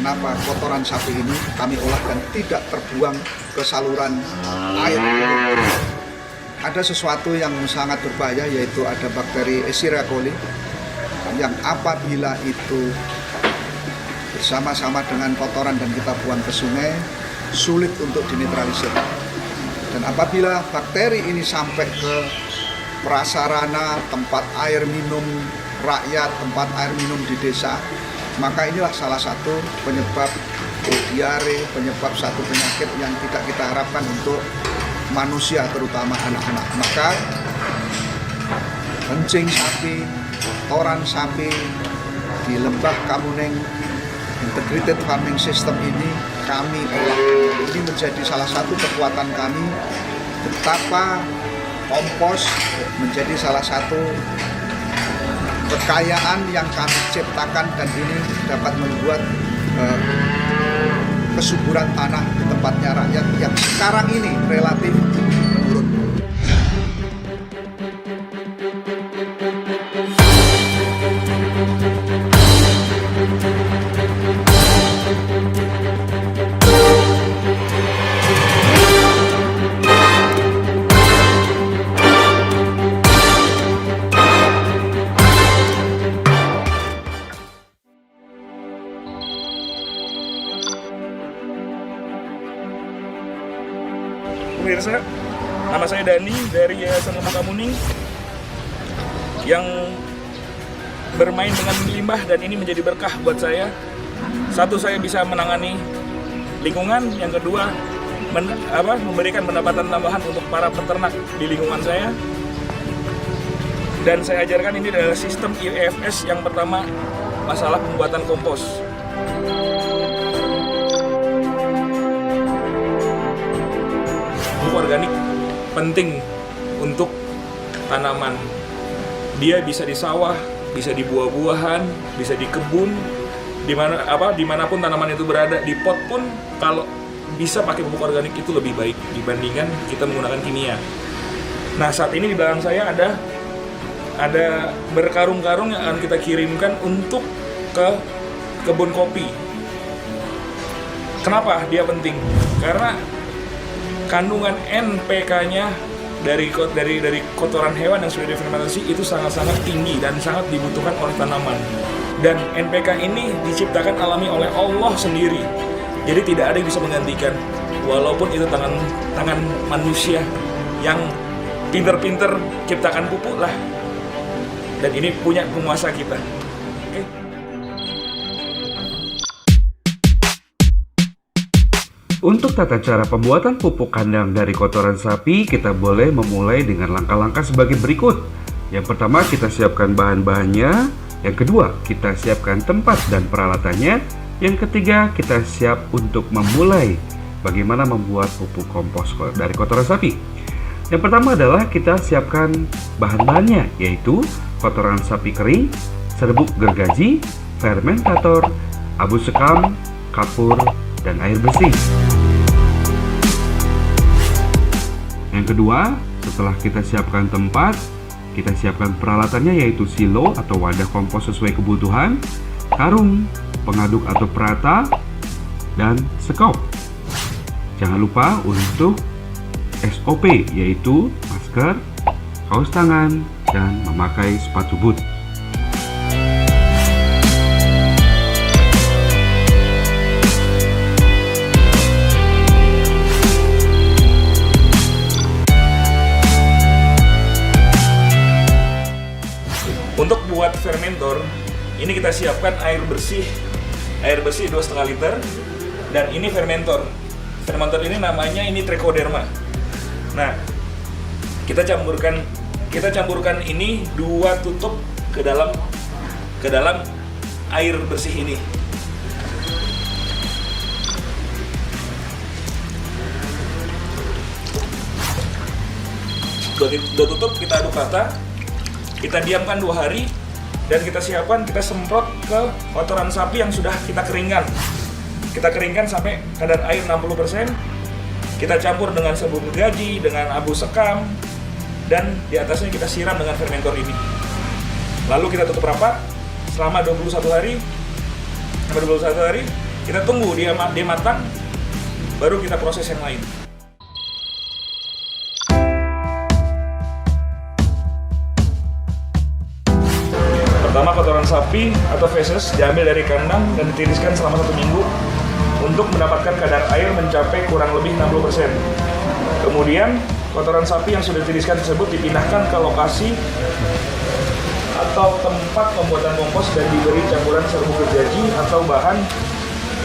kenapa kotoran sapi ini kami olah dan tidak terbuang ke saluran air. Ada sesuatu yang sangat berbahaya, yaitu ada bakteri Escherichia coli yang apabila itu bersama-sama dengan kotoran dan kita buang ke sungai, sulit untuk dinetralisir. Dan apabila bakteri ini sampai ke prasarana tempat air minum rakyat, tempat air minum di desa, maka inilah salah satu penyebab diare, penyebab satu penyakit yang tidak kita harapkan untuk manusia, terutama anak-anak. Maka kencing sapi, kotoran sapi di Lembah Kamuning Integrated Farming System ini kami olah. Ini menjadi salah satu kekuatan kami, betapa kompos menjadi salah satu kekayaan yang kami ciptakan, dan ini dapat membuat kesuburan tanah di tempatnya rakyat yang sekarang ini relatif menurun. Pemirsa, nama saya Dani dari Yayasan Lembah Kamuning yang bermain dengan limbah, dan ini menjadi berkah buat saya. Satu, saya bisa menangani lingkungan. Yang kedua, memberikan pendapatan tambahan untuk para peternak di lingkungan saya. Dan saya ajarkan ini adalah sistem IFS. Yang pertama, masalah pembuatan kompos. Pupuk organik penting untuk tanaman. Dia bisa di sawah, bisa di buah-buahan, bisa di kebun, dimanapun tanaman itu berada. Di pot pun kalau bisa pakai pupuk organik itu lebih baik dibandingkan kita menggunakan kimia. Nah, saat ini di belakang saya ada berkarung-karung yang akan kita kirimkan untuk ke kebun kopi. Kenapa dia penting? Karena kandungan NPK-nya dari kotoran hewan yang sudah difermentasi itu sangat-sangat tinggi dan sangat dibutuhkan oleh tanaman. Dan NPK ini diciptakan alami oleh Allah sendiri. Jadi tidak ada yang bisa menggantikan, walaupun itu tangan manusia yang pinter-pinter ciptakan pupuk lah. Dan ini punya penguasa kita. Oke. Untuk tata cara pembuatan pupuk kandang dari kotoran sapi, kita boleh memulai dengan langkah-langkah sebagai berikut. Yang pertama, kita siapkan bahan-bahannya. Yang kedua, kita siapkan tempat dan peralatannya. Yang ketiga, kita siap untuk memulai bagaimana membuat pupuk kompos dari kotoran sapi. Yang pertama adalah kita siapkan bahan-bahannya, yaitu kotoran sapi kering, serbuk gergaji, fermentator, abu sekam, kapur, dan air bersih. Yang kedua, setelah kita siapkan tempat, kita siapkan peralatannya, yaitu silo atau wadah kompos sesuai kebutuhan, karung, pengaduk atau perata, dan sekop. Jangan lupa untuk SOP, yaitu masker, kaos tangan, dan memakai sepatu boot. Untuk buat fermentor, ini kita siapkan air bersih 2,5 liter, dan ini fermentor. Fermentor ini namanya Trichoderma. Nah, kita campurkan ini 2 tutup ke dalam air bersih ini. Dua tutup kita aduk rata. Kita diamkan 2 hari, dan kita semprot ke kotoran sapi yang sudah kita keringkan. Kita keringkan sampai kadar air 60%. Kita campur dengan serbuk gergaji, dengan abu sekam, dan di atasnya kita siram dengan fermentor ini. Lalu kita tutup rapat selama 21 hari. Kita tunggu dia matang, baru kita proses yang lain. Pertama, kotoran sapi atau feses diambil dari kandang dan ditiriskan selama 1 minggu untuk mendapatkan kadar air mencapai kurang lebih 60%. Kemudian, kotoran sapi yang sudah ditiriskan tersebut dipindahkan ke lokasi atau tempat pembuatan kompos dan diberi campuran serbuk gergaji atau bahan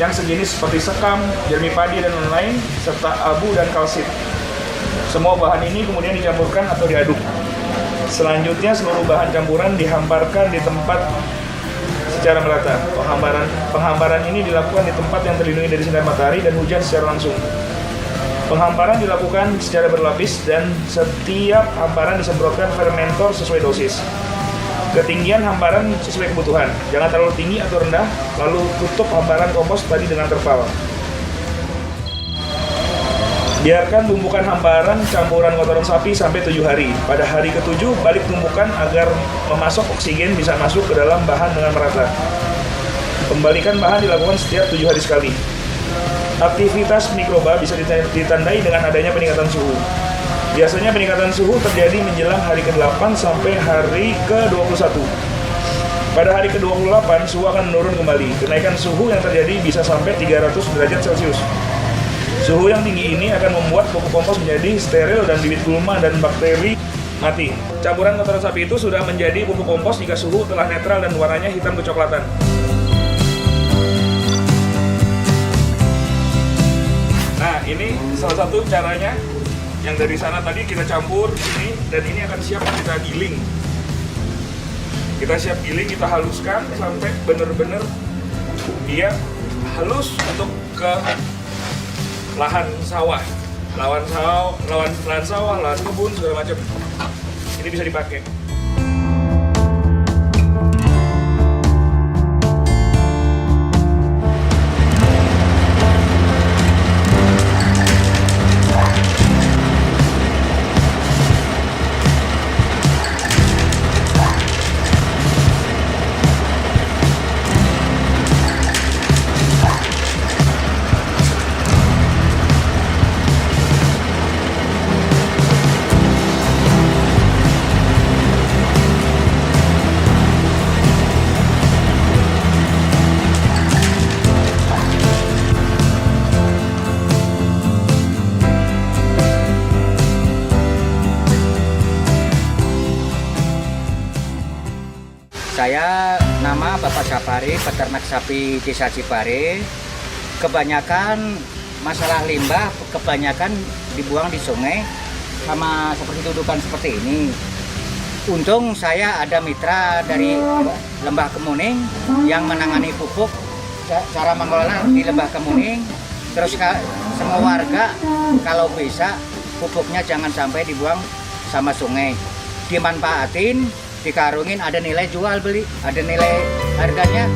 yang sejenis seperti sekam, jerami padi, dan lain-lain, serta abu dan kalsit. Semua bahan ini kemudian dicampurkan atau diaduk. Selanjutnya, seluruh bahan campuran dihamparkan di tempat secara merata. Penghamparan ini dilakukan di tempat yang terlindungi dari sinar matahari dan hujan secara langsung. Penghamparan dilakukan secara berlapis dan setiap hamparan disemprotkan fermentor sesuai dosis. Ketinggian hamparan sesuai kebutuhan, jangan terlalu tinggi atau rendah, lalu tutup hamparan kompos tadi dengan terpal. Biarkan tumpukan hamparan campuran kotoran sapi sampai 7 hari. Pada hari ke-7, balik tumpukan agar memasok oksigen bisa masuk ke dalam bahan dengan merata. Pembalikan bahan dilakukan setiap 7 hari sekali. Aktivitas mikroba bisa ditandai dengan adanya peningkatan suhu. Biasanya peningkatan suhu terjadi menjelang hari ke-8 sampai hari ke-21. Pada hari ke-28, suhu akan menurun kembali. Kenaikan suhu yang terjadi bisa sampai 300 derajat Celcius. Suhu yang tinggi ini akan membuat pupuk kompos menjadi steril dan bibit gulma dan bakteri mati. Campuran kotoran sapi itu sudah menjadi pupuk kompos jika suhu telah netral dan warnanya hitam kecoklatan. Nah, ini salah satu caranya. Yang dari sana tadi kita campur ini, dan ini akan siap kita giling. Kita siap giling, kita haluskan sampai benar-benar dia halus untuk ke lahan sawah, lahan kebun, segala macam. Ini bisa dipakai. Saya nama Bapak Sapari, peternak sapi Desa Cipare. Kebanyakan masalah limbah, kebanyakan dibuang di sungai sama seperti dudukan seperti ini. Untung saya ada mitra dari Lembah Kemuning yang menangani pupuk, cara mengelola di Lembah Kemuning. Terus semua warga kalau bisa pupuknya jangan sampai dibuang sama sungai, dimanfaatin, dikarungin, ada nilai jual beli, ada nilai harganya.